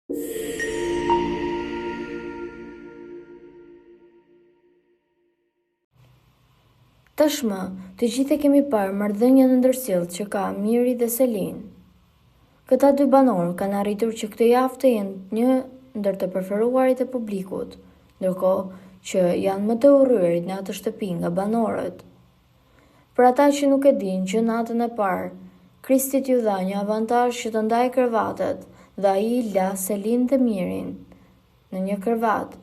Tashmë, të gjithë e kemi parë marrëdhënien ndërsjellë që ka Miri dhe Selin. Këta dy banorë kanë arritur që këtë javë të jenë një ndër të preferuarit e publikut, ndërkohë që janë më të urryerit në atë shtëpi nga banorët. Për ata që nuk e dinë që natën e parë, Kristi t'ju dha një avantazh që të ndajë krevatet dhe ai i la Selin dhe Mirin në një krevat.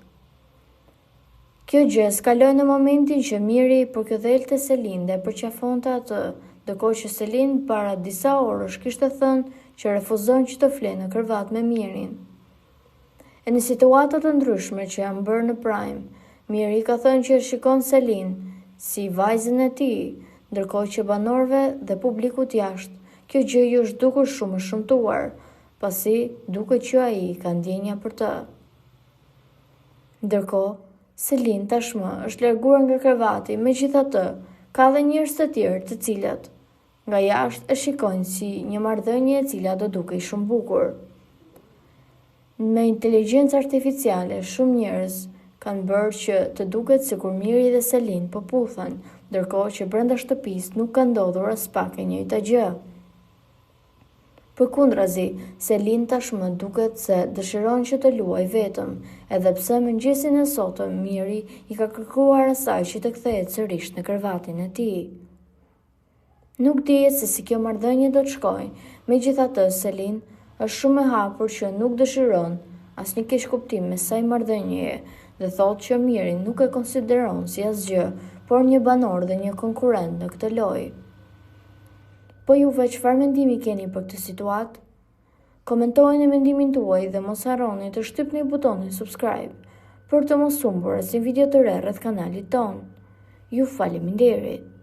Kjo gjë skaloi në momentin që Miri përkëdhelte Selin dhe përqafonte atë, ndërkohë që Selin para disa orësh kishte thënë që refuzon që të flenë në krevat me Mirin. E në situata të ndryshme që janë bërë në Prime, Miri ka thënë që shikon Selin si vajzën e tij, ndërkohë që banorëve dhe publikut jashtë, kjo gjë ju është dukur shumë e shëmtuar, pasi duket që ai ka ndjenja për të. Ndërkohë, Selin tashmë është larguar nga krevati, megjithatë, ka dhe njerëz të tjerë të cilët nga jashtë e shikojnë si një marrëdhënie e cila do dukej shumë bukur. Me inteligjencë artificiale, shumë njerëz kanë bërë që të duket sikur Miri dhe Selin po puthen, ndërkohë që brenda shtëpisë nuk ka ndodhur as pak e njëjta gjë. Përkundrazi, Selin tashmë duket se dëshiron që të luajë vetëm, edhe pse mëngjesin e sotëm Miri i ka kërkuar asaj që të kthehet sërish në krevatin e tij. Nuk dihet se si kjo marrëdhënie do të shkojë, megjithatë Selin është shumë e hapur që nuk dëshiron asnjë keq kuptim me kësaj marrëdhënieje dhe thotë që Mirin nuk e konsideron si asgjë, por një banor dhe një konkurrent në këtë lojë. Po juve çfarë mendimi keni për këtë situatë? Komentojeni mendimin tuaj dhe mos harroni të shtypni butonin subscribe për të mos humbur asnjë video të re rreth kanalit ton. Ju faleminderit.